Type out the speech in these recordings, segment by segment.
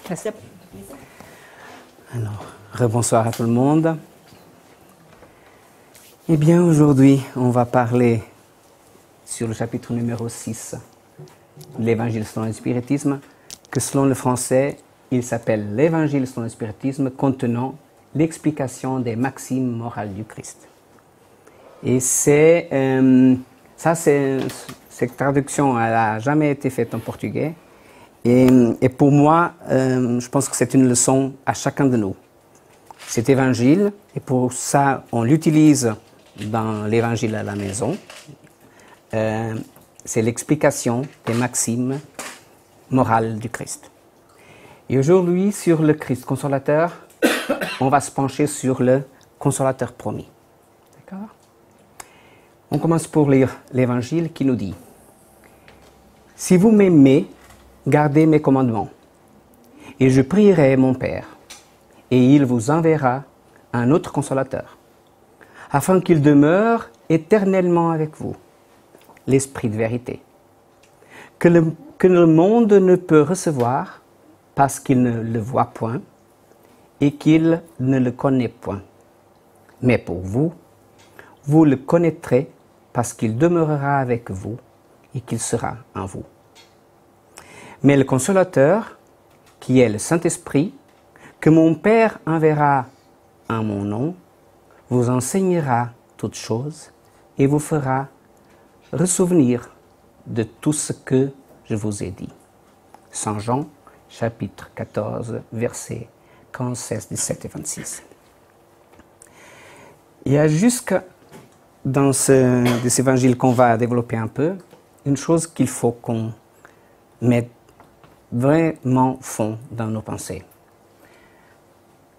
Merci. Alors, rebonsoir à tout le monde. Eh bien, aujourd'hui, on va parler sur le chapitre numéro 6 de l'Évangile selon le spiritisme, que selon le français, il s'appelle l'Évangile selon le spiritisme contenant l'explication des maximes morales du Christ. Et cette traduction n'a jamais été faite en portugais. Et pour moi, je pense que c'est une leçon à chacun de nous. Cet évangile, et pour ça, on l'utilise dans l'évangile à la maison, c'est l'explication des maximes morales du Christ. Et aujourd'hui, sur le Christ consolateur, on va se pencher sur le consolateur promis. D'accord ? On commence pour lire l'évangile qui nous dit « Si vous m'aimez, gardez mes commandements, et je prierai mon Père, et il vous enverra un autre consolateur, afin qu'il demeure éternellement avec vous, l'Esprit de vérité, que le monde ne peut recevoir parce qu'il ne le voit point et qu'il ne le connaît point. Mais pour vous, vous le connaîtrez parce qu'il demeurera avec vous et qu'il sera en vous. Mais le consolateur, qui est le Saint-Esprit, que mon Père enverra en mon nom, vous enseignera toutes choses et vous fera ressouvenir de tout ce que je vous ai dit. Saint Jean, chapitre 14, versets 15, 16, 17 et 26. Il y a jusque dans cet évangile qu'on va développer un peu, une chose qu'il faut qu'on mette vraiment fond dans nos pensées,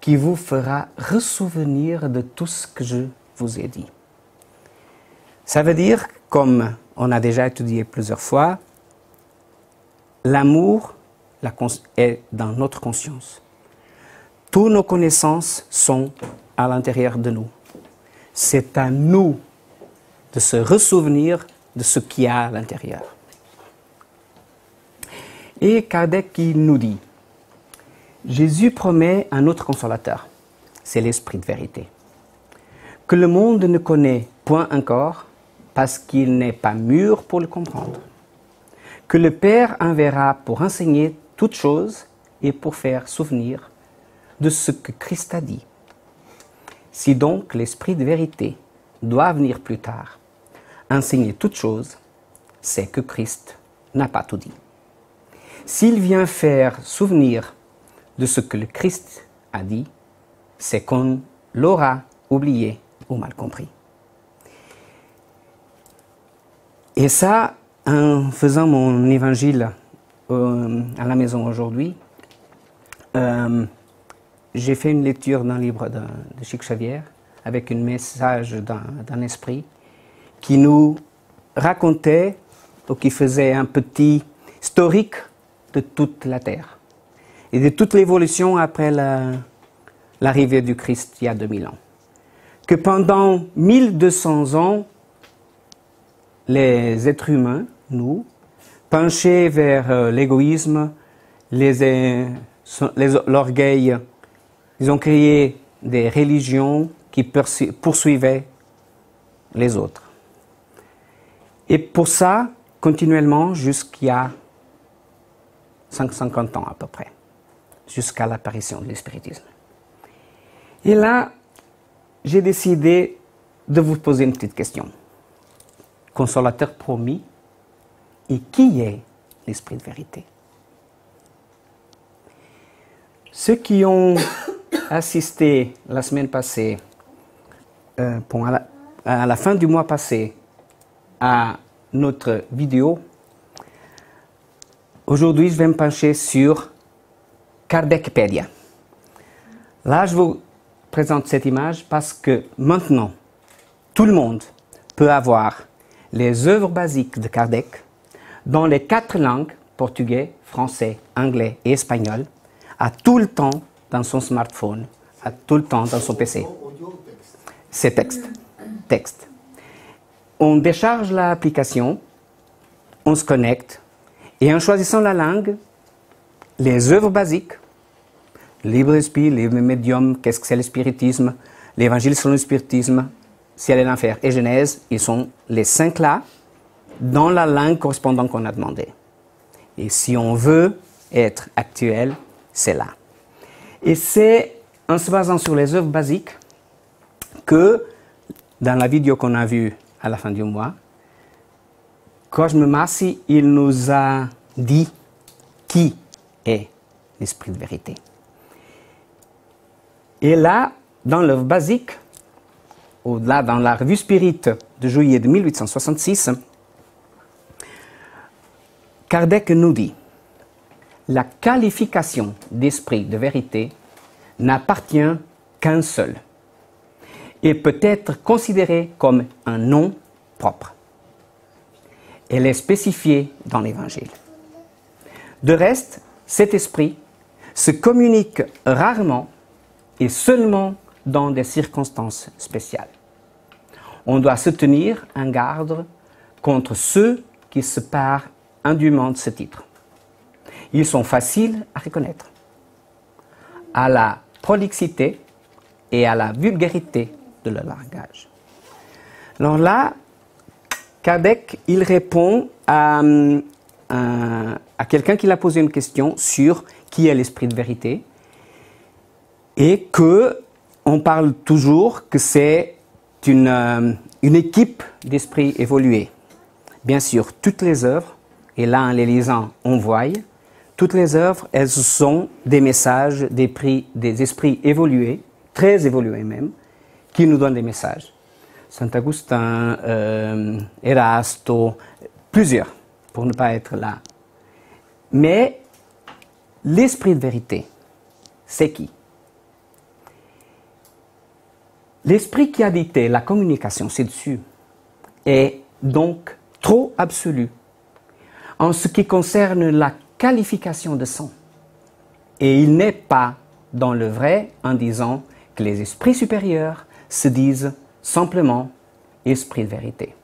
qui vous fera ressouvenir de tout ce que je vous ai dit. Ça veut dire, comme on a déjà étudié plusieurs fois, l'amour est dans notre conscience. Toutes nos connaissances sont à l'intérieur de nous. C'est à nous de se ressouvenir de ce qu'il y a à l'intérieur. Et Kardec qui nous dit, Jésus promet un autre consolateur, c'est l'Esprit de vérité, que le monde ne connaît point encore parce qu'il n'est pas mûr pour le comprendre, que le Père enverra pour enseigner toutes choses et pour faire souvenir de ce que Christ a dit. Si donc l'Esprit de vérité doit venir plus tard, enseigner toutes choses, c'est que Christ n'a pas tout dit. S'il vient faire souvenir de ce que le Christ a dit, c'est qu'on l'aura oublié ou mal compris. Et ça, en faisant mon évangile à la maison aujourd'hui, j'ai fait une lecture d'un livre de Chic Xavier avec un message d'un esprit qui nous racontait, ou qui faisait un petit historique de toute la Terre et de toute l'évolution après l'arrivée du Christ il y a 2000 ans. Que pendant 1200 ans, les êtres humains, nous, penchés vers l'égoïsme, l'orgueil, ils ont créé des religions qui poursuivaient les autres. Et pour ça, continuellement, jusqu'il y a 150 ans à peu près, jusqu'à l'apparition de l'espiritisme. Et là, j'ai décidé de vous poser une petite question. Consolateur promis, et qui est l'Esprit de vérité? Ceux qui ont assisté la semaine passée, à la fin du mois passé, à notre vidéo, aujourd'hui je vais me pencher sur Kardecpedia. Là, je vous présente cette image parce que maintenant, tout le monde peut avoir les œuvres basiques de Kardec dans les 4 langues, portugais, français, anglais et espagnol, à tout le temps dans son smartphone, à tout le temps dans son PC. C'est texte. On décharge l'application, on se connecte, et en choisissant la langue, les œuvres basiques, Libre Esprit, Libre Médium, qu'est-ce que c'est le spiritisme, l'Évangile selon le spiritisme, Ciel et l'enfer et Genèse, ils sont les 5 là, dans la langue correspondante qu'on a demandé. Et si on veut être actuel, c'est là. Et c'est en se basant sur les œuvres basiques que, dans la vidéo qu'on a vue à la fin du mois, Cosme Massi, il nous a dit qui est l'Esprit de vérité. Et là, dans l'œuvre basique, ou là, dans la revue Spirit de juillet de 1866, Kardec nous dit « La qualification d'esprit de vérité n'appartient qu'un seul et peut être considérée comme un nom propre. Elle est spécifiée dans l'Évangile. De reste, cet esprit se communique rarement et seulement dans des circonstances spéciales. On doit se tenir en garde contre ceux qui se parent indûment de ce titre. Ils sont faciles à reconnaître, à la prolixité et à la vulgarité de leur langage. Alors là, Kardec, il répond à quelqu'un qui l'a posé une question sur qui est l'esprit de vérité et qu'on parle toujours que c'est une équipe d'esprits évolués. Bien sûr, toutes les œuvres, et là en les lisant, on voit, toutes les œuvres, elles sont des messages des esprits évolués, très évolués même, qui nous donnent des messages. Saint Augustin, Erasto, plusieurs, pour ne pas être là. Mais l'esprit de vérité, c'est qui? L'esprit qui a dicté la communication ci-dessus est donc trop absolu en ce qui concerne la qualification de son. Et il n'est pas dans le vrai en disant que les esprits supérieurs se disent simplement esprit de vérité.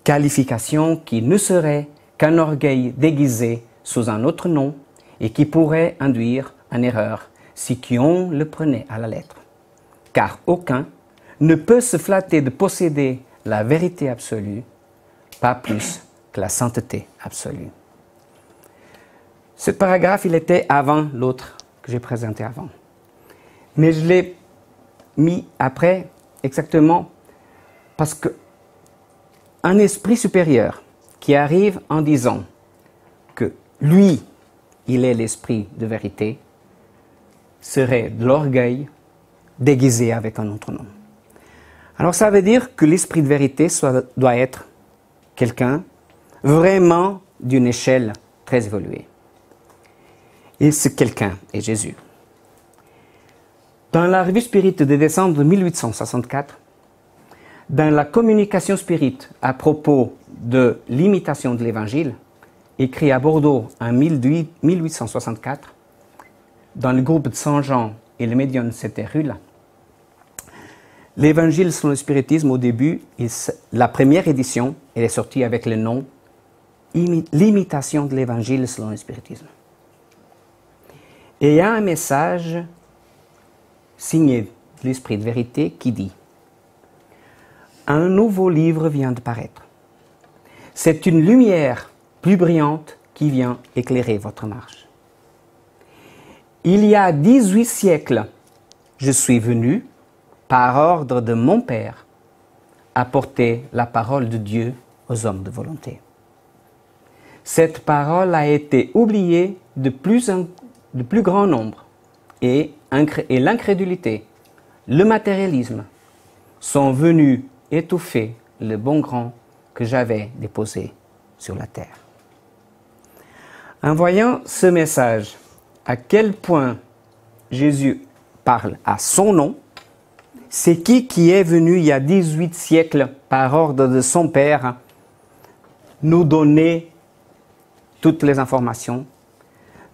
Qualification qui ne serait qu'un orgueil déguisé sous un autre nom et qui pourrait induire en erreur si quion le prenait à la lettre. Car aucun ne peut se flatter de posséder la vérité absolue, pas plus que la sainteté absolue. Ce paragraphe, il était avant l'autre que j'ai présenté avant. Mais je l'ai mis après exactement parce qu'un esprit supérieur qui arrive en disant que lui, il est l'esprit de vérité, serait de l'orgueil déguisé avec un autre nom. Alors ça veut dire que l'esprit de vérité doit être quelqu'un vraiment d'une échelle très évoluée. Et ce quelqu'un est Jésus. Dans la revue Spirit de décembre 1864, dans la communication Spirit à propos de l'imitation de l'Évangile, écrit à Bordeaux en 1864, dans le groupe de Saint-Jean et le médium c'était Rulle, l'Évangile selon le spiritisme, au début, la première édition, elle est sortie avec le nom L'imitation de l'Évangile selon le spiritisme. Et il y a un message signé de l'Esprit de vérité qui dit « Un nouveau livre vient de paraître. C'est une lumière plus brillante qui vient éclairer votre marche. Il y a 18 siècles, je suis venu, par ordre de mon Père, apporter la parole de Dieu aux hommes de volonté. Cette parole a été oubliée de plus grand nombre et l'incrédulité, le matérialisme sont venus étouffer le bon grain que j'avais déposé sur la terre. » En voyant ce message, à quel point Jésus parle à son nom, c'est qui est venu il y a 18 siècles par ordre de son Père nous donner toutes les informations,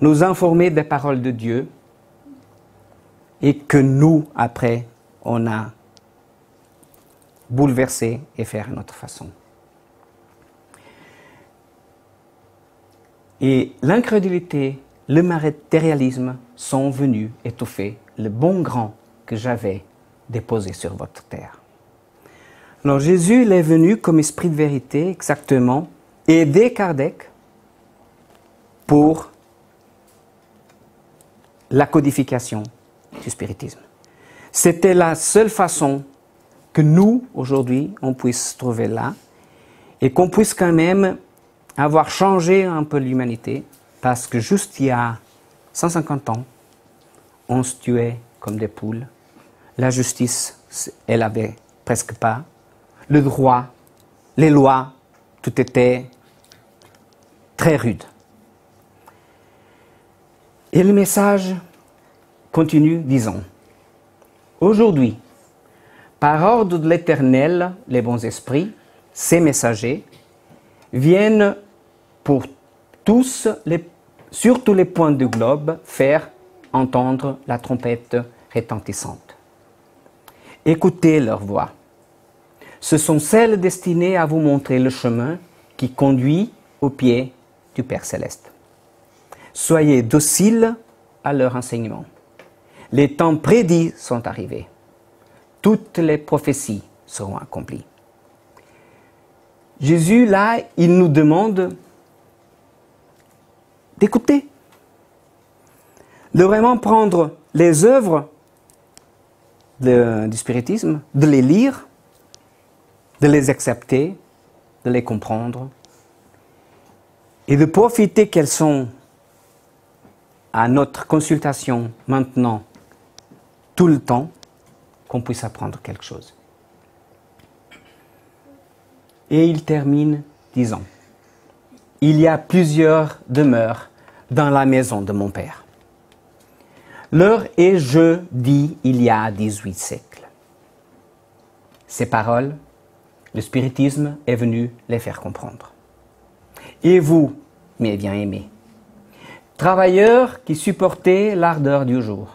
nous informer des paroles de Dieu et que nous, après, on a bouleversé et fait à notre façon. Et l'incrédulité, le matérialisme sont venus étouffer le bon grain que j'avais déposé sur votre terre. Alors Jésus il est venu comme esprit de vérité, exactement, aider Kardec pour la codification du spiritisme. C'était la seule façon que nous, aujourd'hui, on puisse trouver là, et qu'on puisse quand même avoir changé un peu l'humanité, parce que juste il y a 150 ans, on se tuait comme des poules. La justice, elle avait presque pas. Le droit, les lois, tout était très rude. Et le message continue, disons. Aujourd'hui, par ordre de l'Éternel, les bons esprits, ces messagers, viennent pour sur tous les points du globe, faire entendre la trompette retentissante. Écoutez leur voix. Ce sont celles destinées à vous montrer le chemin qui conduit au pied du Père Céleste. Soyez dociles à leur enseignement. Les temps prédits sont arrivés. Toutes les prophéties seront accomplies. Jésus, là, il nous demande d'écouter, de vraiment prendre les œuvres du spiritisme, de les lire, de les accepter, de les comprendre, et de profiter qu'elles sont à notre consultation maintenant, tout le temps, qu'on puisse apprendre quelque chose. Et il termine disant, « Il y a plusieurs demeures dans la maison de mon Père. L'heure est, je dis, il y a 18 siècles. » Ces paroles, le spiritisme est venu les faire comprendre. Et vous, mes bien-aimés, travailleurs qui supportez l'ardeur du jour,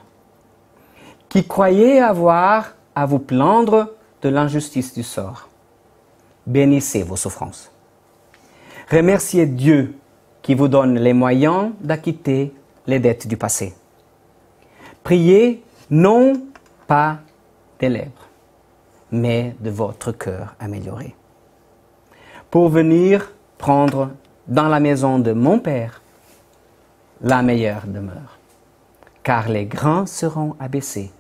qui croyez avoir à vous plaindre de l'injustice du sort, bénissez vos souffrances. Remerciez Dieu qui vous donne les moyens d'acquitter les dettes du passé. Priez non pas des lèvres, mais de votre cœur amélioré, pour venir prendre dans la maison de mon Père la meilleure demeure, car les grands seront abaissés,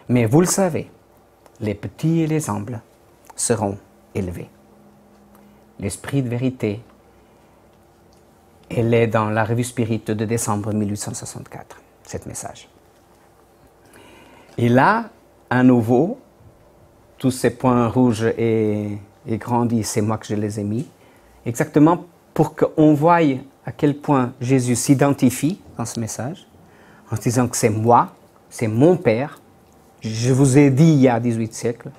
mais vous le savez, les petits et les humbles seront élevés. L'esprit de vérité, elle est dans la revue Spirit de décembre 1864, cet message. Et là, à nouveau, tous ces points rouges et grandis, c'est moi que je les ai mis, exactement pour qu'on voie à quel point Jésus s'identifie dans ce message, en disant que c'est moi, c'est mon Père, je vous ai dit il y a 18 siècles.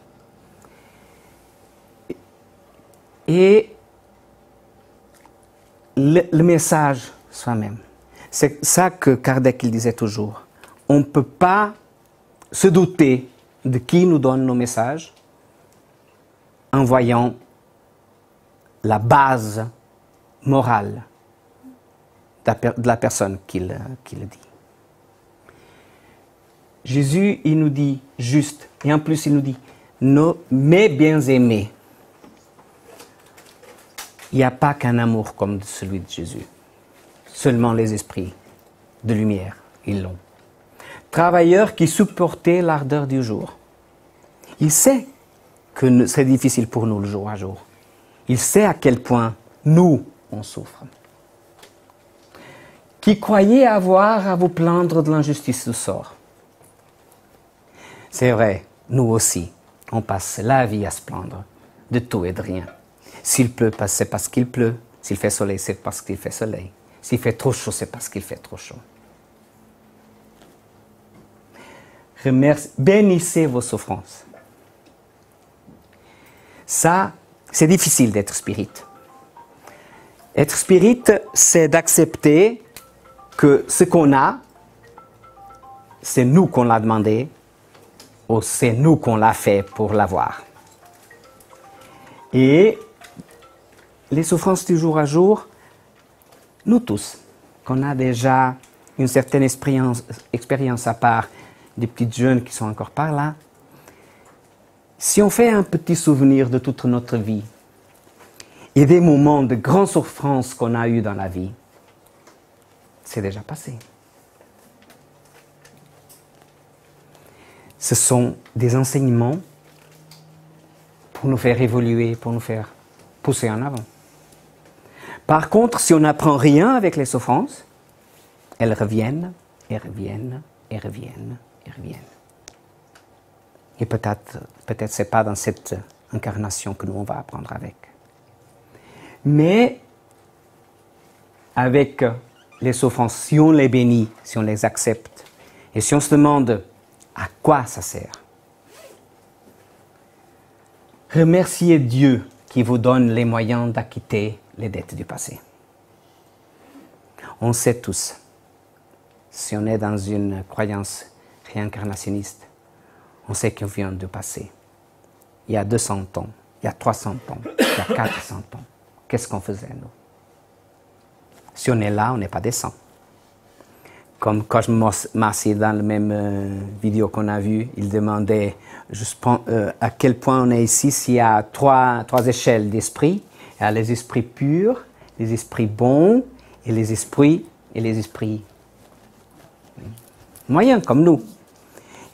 Et le message soi-même, c'est ça que Kardec il disait toujours. On ne peut pas se douter de qui nous donne nos messages en voyant la base morale de la personne qui le dit. Jésus, il nous dit juste, et en plus il nous dit, mes bien-aimés. Il n'y a pas qu'un amour comme celui de Jésus. Seulement les esprits de lumière, ils l'ont. Travailleurs qui supportaient l'ardeur du jour. Il sait que c'est difficile pour nous le jour à jour. Il sait à quel point nous, on souffre. Qui croyez avoir à vous plaindre de l'injustice du sort. C'est vrai, nous aussi, on passe la vie à se plaindre de tout et de rien. S'il pleut, c'est parce qu'il pleut. S'il fait soleil, c'est parce qu'il fait soleil. S'il fait trop chaud, c'est parce qu'il fait trop chaud. Bénissez vos souffrances. Ça, c'est difficile d'être spirit. Être spirit, c'est d'accepter que ce qu'on a, c'est nous qu'on l'a demandé, ou c'est nous qu'on l'a fait pour l'avoir. Et les souffrances du jour à jour, nous tous, qu'on a déjà une certaine expérience à part des petites jeunes qui sont encore par là, si on fait un petit souvenir de toute notre vie et des moments de grande souffrance qu'on a eus dans la vie, c'est déjà passé. Ce sont des enseignements pour nous faire évoluer, pour nous faire pousser en avant. Par contre, si on n'apprend rien avec les souffrances, elles reviennent, et reviennent, et reviennent, et reviennent. Et peut-être ce n'est pas dans cette incarnation que nous on va apprendre avec. Mais avec les souffrances, si on les bénit, si on les accepte, et si on se demande à quoi ça sert, remerciez Dieu qui vous donne les moyens d'acquitter les dettes du passé. On sait tous, si on est dans une croyance réincarnationniste, on sait qu'on vient du passé. Il y a 200 ans, il y a 300 ans, il y a 400 ans. Qu'est-ce qu'on faisait, nous? Si on est là, on n'est pas décent. Comme quand je m'assieds dans la même vidéo qu'on a vue, il demandait à quel point on est ici, s'il y a trois échelles d'esprit. Il y a les esprits purs, les esprits bons, et les esprits moyens, comme nous.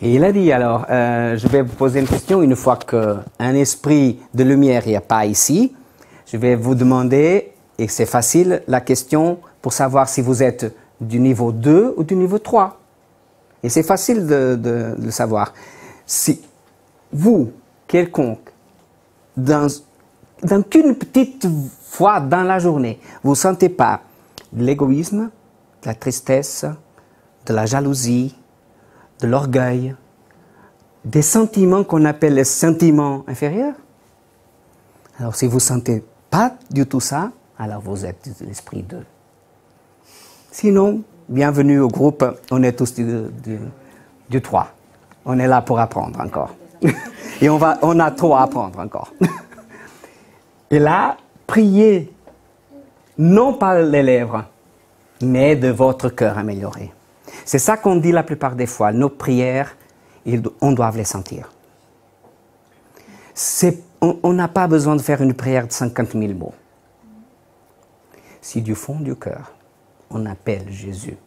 Et il a dit, alors, je vais vous poser une question, une fois qu'un esprit de lumière il n'y a pas ici, je vais vous demander, et c'est facile, la question pour savoir si vous êtes du niveau 2 ou du niveau 3. Et c'est facile de le savoir. Si vous, quelconque, dans qu'une petite fois dans la journée, vous ne sentez pas de l'égoïsme, de la tristesse, de la jalousie, de l'orgueil, des sentiments qu'on appelle les sentiments inférieurs. Alors si vous ne sentez pas du tout ça, alors vous êtes de l'esprit 2. Sinon, bienvenue au groupe, on est tous du 3. On est là pour apprendre encore. Et on a trop à apprendre encore. Et là, priez, non par les lèvres, mais de votre cœur amélioré. C'est ça qu'on dit la plupart des fois. Nos prières, on doit les sentir. On n'a pas besoin de faire une prière de 50 000 mots. Si du fond du cœur, on appelle Jésus,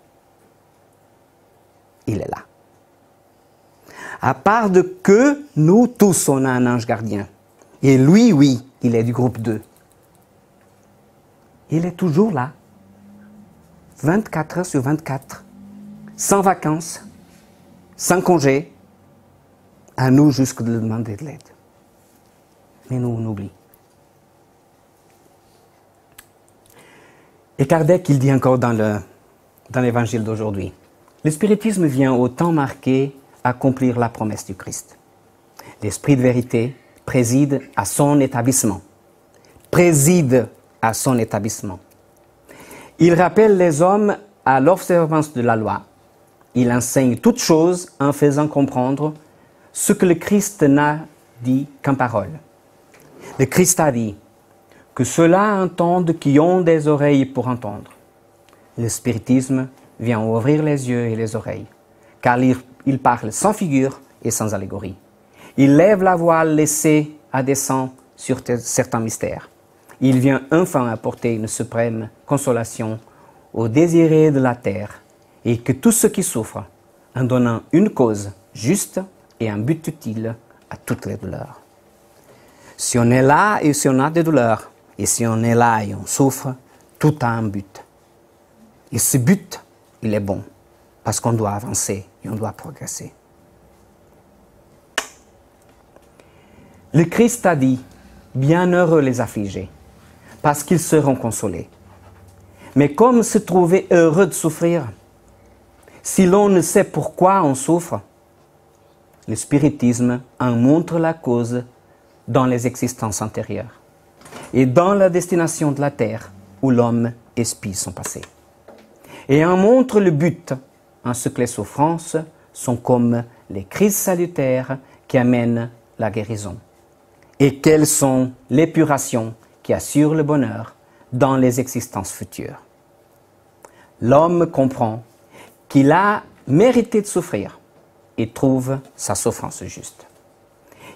il est là. À part de que nous tous, on a un ange gardien. Et lui, oui, il est du groupe 2. Il est toujours là. 24 heures sur 24. Sans vacances, sans congé. À nous jusque de lui demander de l'aide. Mais nous, on oublie. Et Kardec, il dit encore dans l'évangile d'aujourd'hui, le spiritisme vient au temps marqué accomplir la promesse du Christ. L'esprit de vérité préside à son établissement. Préside à son établissement. Il rappelle les hommes à l'observance de la loi. Il enseigne toutes choses en faisant comprendre ce que le Christ n'a dit qu'en parole. Le Christ a dit que ceux-là entendent qui ont des oreilles pour entendre. Le spiritisme vient ouvrir les yeux et les oreilles, car il parle sans figure et sans allégorie. Il lève la voile laissée à dessein sur certains mystères. Il vient enfin apporter une suprême consolation aux désirés de la terre, et que tous ceux qui souffrent, en donnant une cause juste et un but utile à toutes les douleurs. Si on est là et si on a des douleurs, et si on est là et on souffre, tout a un but. Et ce but, il est bon, parce qu'on doit avancer et on doit progresser. Le Christ a dit, bienheureux les affligés, parce qu'ils seront consolés. Mais comme se trouver heureux de souffrir, si l'on ne sait pourquoi on souffre, le spiritisme en montre la cause dans les existences antérieures et dans la destination de la terre où l'homme espie son passé. Et en montre le but en ce que les souffrances sont comme les crises salutaires qui amènent la guérison et quelles sont l'épuration qui assure le bonheur dans les existences futures. L'homme comprend qu'il a mérité de souffrir et trouve sa souffrance juste.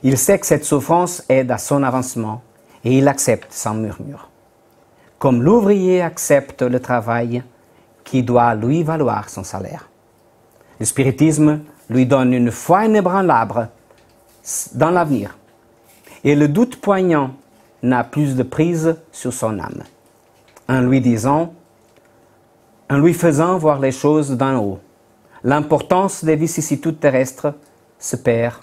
Il sait que cette souffrance aide à son avancement et il accepte sans murmure. Comme l'ouvrier accepte le travail qui doit lui valoir son salaire. Le spiritisme lui donne une foi inébranlable dans l'avenir. Et le doute poignant n'a plus de prise sur son âme. En lui faisant voir les choses d'en haut, l'importance des vicissitudes terrestres se perd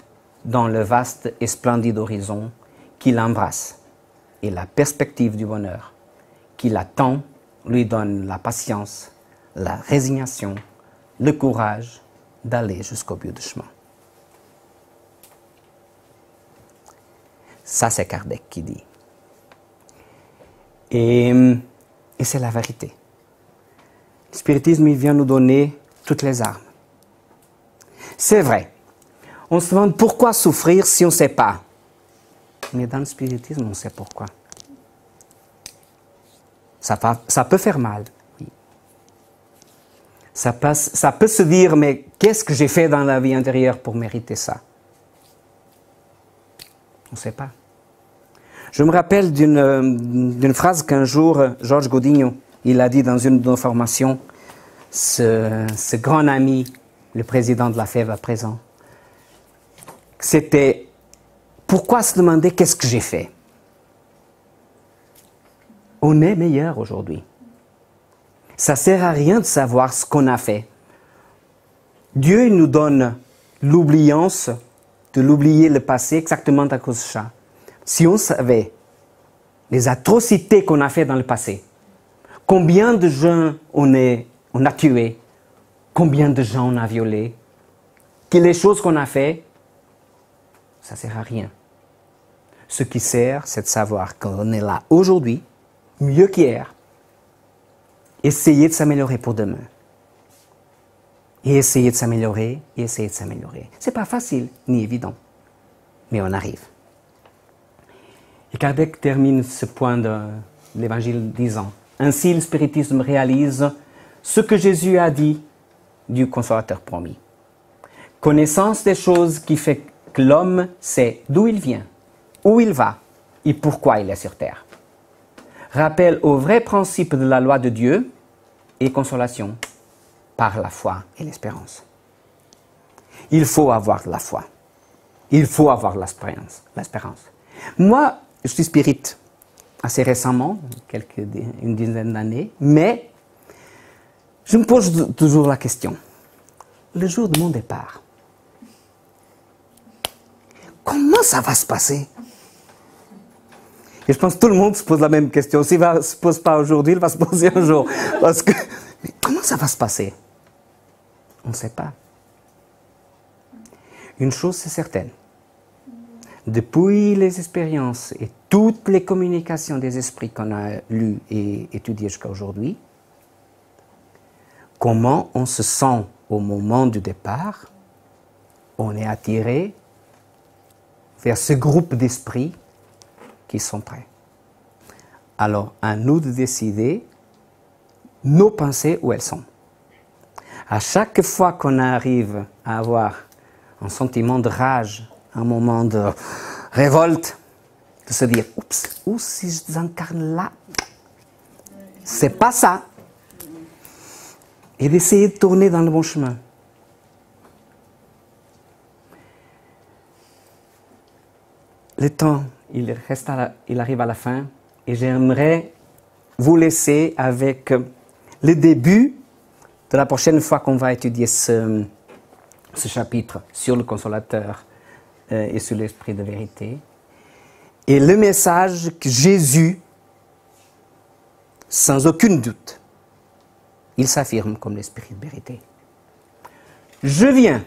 dans le vaste et splendide horizon qui l'embrasse. Et la perspective du bonheur qui l'attend lui donne la patience, la résignation, le courage d'aller jusqu'au bout du chemin. Ça, c'est Kardec qui dit. Et c'est la vérité. Le spiritisme, il vient nous donner toutes les armes. C'est vrai. On se demande pourquoi souffrir si on ne sait pas. Mais dans le spiritisme, on sait pourquoi. Ça peut faire mal, oui. Ça peut se dire, mais qu'est-ce que j'ai fait dans la vie antérieure pour mériter ça? On ne sait pas. Je me rappelle d'une phrase qu'un jour, Georges Godinho, il a dit dans une de nos formations, ce grand ami, le président de la FEV à présent, c'était « Pourquoi se demander qu'est-ce que j'ai fait ?» On est meilleur aujourd'hui. Ça ne sert à rien de savoir ce qu'on a fait. Dieu il nous donne l'oubliance de l'oublier le passé exactement à cause de ça. Si on savait les atrocités qu'on a fait dans le passé, combien de gens on a tués, combien de gens on a violés, que les choses qu'on a fait, ça ne sert à rien. Ce qui sert, c'est de savoir qu'on est là aujourd'hui, mieux qu'hier, essayer de s'améliorer pour demain. Et essayer de s'améliorer, et essayer de s'améliorer. Ce n'est pas facile, ni évident, mais on arrive. Et Kardec termine ce point de l'Évangile disant « Ainsi le spiritisme réalise ce que Jésus a dit du consolateur promis. Connaissance des choses qui fait que l'homme sait d'où il vient, où il va et pourquoi il est sur terre. Rappel au vrai principe de la loi de Dieu et consolation par la foi et l'espérance. Il faut avoir la foi. Il faut avoir l'espérance. Moi, je suis spirit assez récemment, une dizaine d'années, mais je me pose toujours la question. Le jour de mon départ, comment ça va se passer? Et je pense que tout le monde se pose la même question. S'il ne se pose pas aujourd'hui, il va se poser un jour. Parce que, mais comment ça va se passer? On ne sait pas. Une chose c'est certaine. Depuis les expériences et toutes les communications des esprits qu'on a lues et étudiées jusqu'à aujourd'hui, comment on se sent au moment du départ, on est attiré vers ce groupe d'esprits qui sont prêts. Alors, à nous de décider nos pensées où elles sont. À chaque fois qu'on arrive à avoir un sentiment de rage, un moment de révolte, de se dire, oups, ou si je désincarne là, c'est pas ça. Et d'essayer de tourner dans le bon chemin. Le temps, il arrive à la fin, et j'aimerais vous laisser avec le début de la prochaine fois qu'on va étudier ce chapitre sur le consolateur et sur l'esprit de vérité. Et le message que Jésus, sans aucun doute, il s'affirme comme l'esprit de vérité. Je viens,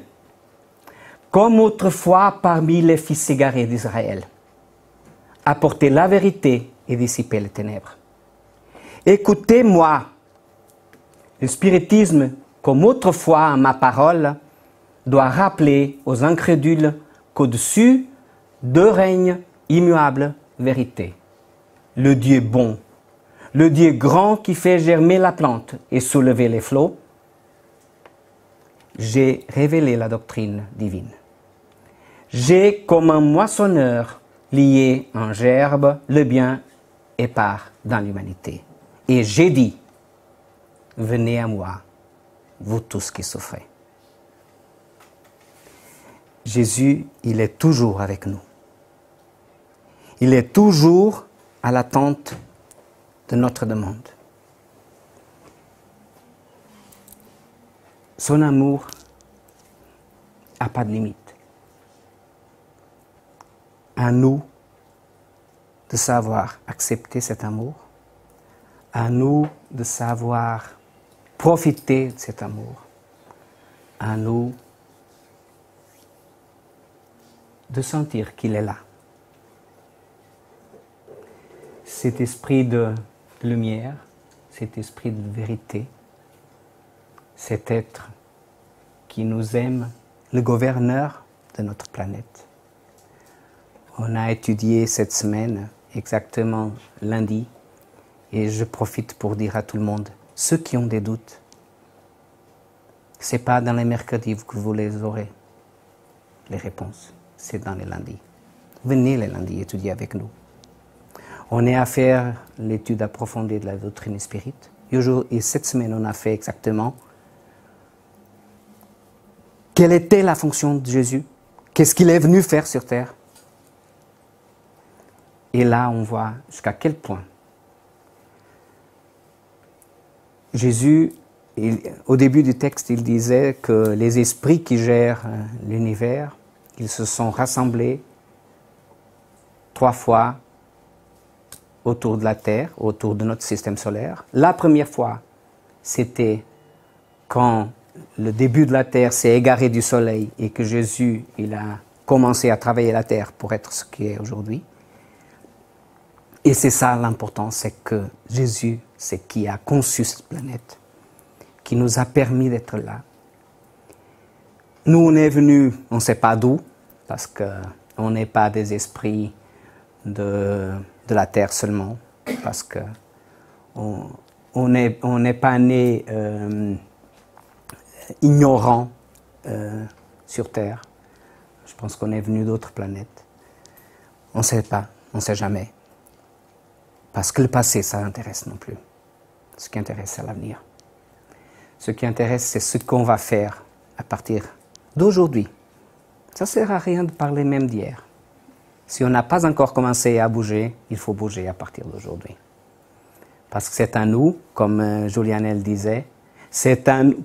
comme autrefois parmi les fils égarés d'Israël, apporter la vérité et dissiper les ténèbres. Écoutez-moi. Le spiritisme, comme autrefois ma parole, doit rappeler aux incrédules qu'au-dessus de règne immuable vérité. Le Dieu bon, le Dieu grand qui fait germer la plante et soulever les flots, j'ai révélé la doctrine divine. J'ai, comme un moissonneur, lié en gerbe le bien et part dans l'humanité. Et j'ai dit, venez à moi, vous tous qui souffrez. Jésus, il est toujours avec nous. Il est toujours à l'attente de notre demande. Son amour n'a pas de limite. À nous de savoir accepter cet amour, à nous de savoir profiter de cet amour, à nous de sentir qu'il est là. Cet esprit de lumière, cet esprit de vérité, cet être qui nous aime, le gouverneur de notre planète. On a étudié cette semaine, exactement lundi, et je profite pour dire à tout le monde, ceux qui ont des doutes, ce n'est pas dans les mercredis que vous les aurez, les réponses, c'est dans les lundis. Venez les lundis étudier avec nous. On est à faire l'étude approfondie de la doctrine spirite. Et cette semaine, on a fait exactement quelle était la fonction de Jésus, qu'est-ce qu'il est venu faire sur terre. Et là, on voit jusqu'à quel point Jésus, au début du texte, il disait que les esprits qui gèrent l'univers, ils se sont rassemblés 3 fois autour de la Terre, autour de notre système solaire. La première fois, c'était quand le début de la Terre s'est égaré du Soleil et que Jésus, il a commencé à travailler la Terre pour être ce qu'il est aujourd'hui. Et c'est ça l'important, c'est que Jésus, c'est qui a conçu cette planète, qui nous a permis d'être là. Nous, on est venus, on ne sait pas d'où, parce qu'on n'est pas des esprits de la Terre seulement, parce qu'on n'est pas né ignorant sur Terre. Je pense qu'on est venu d'autres planètes. On ne sait pas, on ne sait jamais. Parce que le passé, ça n'intéresse non plus. Ce qui intéresse, c'est l'avenir. Ce qui intéresse, c'est ce qu'on va faire à partir d'aujourd'hui. Ça ne sert à rien de parler même d'hier. Si on n'a pas encore commencé à bouger, il faut bouger à partir d'aujourd'hui. Parce que c'est à nous, comme Julianelle disait,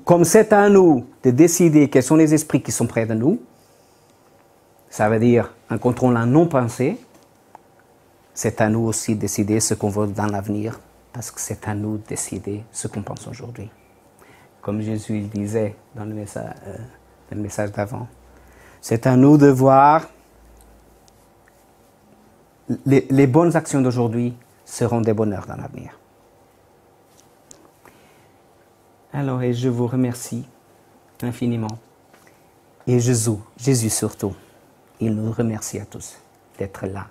comme c'est à nous de décider quels sont les esprits qui sont près de nous, ça veut dire un contrôle en non-pensée, c'est à nous aussi de décider ce qu'on veut dans l'avenir, parce que c'est à nous de décider ce qu'on pense aujourd'hui. Comme Jésus il disait dans le message d'avant, c'est à nous de voir les bonnes actions d'aujourd'hui seront des bonheurs dans l'avenir. Alors, et je vous remercie infiniment. Et Jésus surtout, il nous remercie à tous d'être là.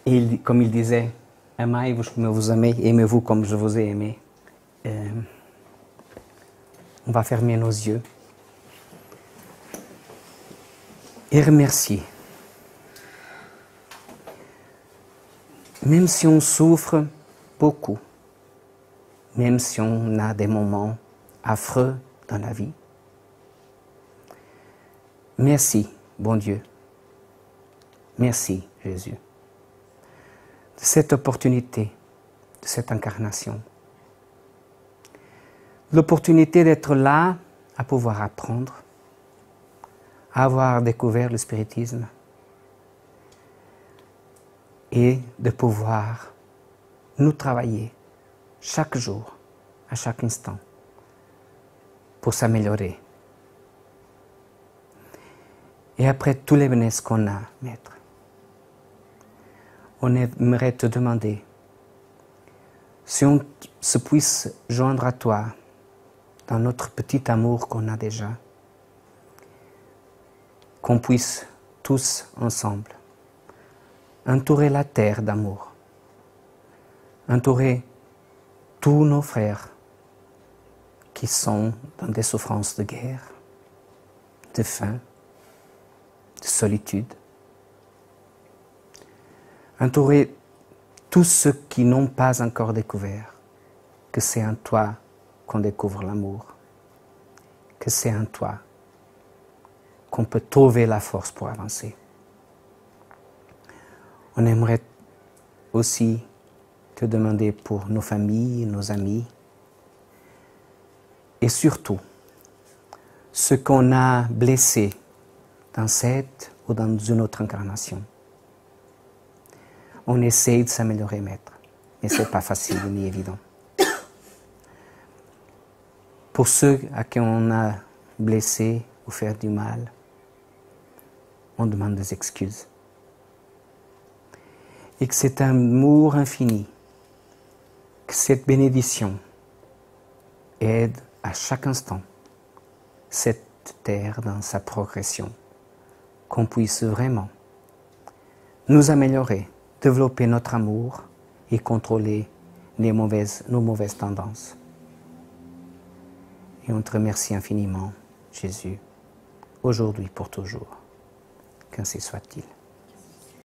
Et comme il disait, aimez-vous comme vous aimez, aimez-vous comme je vous ai aimé. On va fermer nos yeux et remercier. Même si on souffre beaucoup, même si on a des moments affreux dans la vie, merci, bon Dieu. Merci, Jésus, de cette opportunité, de cette incarnation. L'opportunité d'être là, à pouvoir apprendre, à avoir découvert le spiritisme et de pouvoir nous travailler chaque jour, à chaque instant, pour s'améliorer. Et après tous les bénéfices qu'on a, Maître, on aimerait te demander si on se puisse joindre à toi dans notre petit amour qu'on a déjà, qu'on puisse tous ensemble entourer la terre d'amour, entourer tous nos frères qui sont dans des souffrances de guerre, de faim, de solitude. Entourer tous ceux qui n'ont pas encore découvert que c'est en toi qu'on découvre l'amour, que c'est en toi qu'on peut trouver la force pour avancer. On aimerait aussi te demander pour nos familles, nos amis, et surtout ceux qu'on a blessés dans cette ou dans une autre incarnation. On essaye de s'améliorer, Maître, mais ce n'est pas facile ni évident. Pour ceux à qui on a blessé ou fait du mal, on demande des excuses. Et que cet amour infini, que cette bénédiction aide à chaque instant cette terre dans sa progression, qu'on puisse vraiment nous améliorer, développer notre amour et contrôler nos mauvaises tendances. Et on te remercie infiniment, Jésus, aujourd'hui pour toujours. Qu'ainsi soit-il.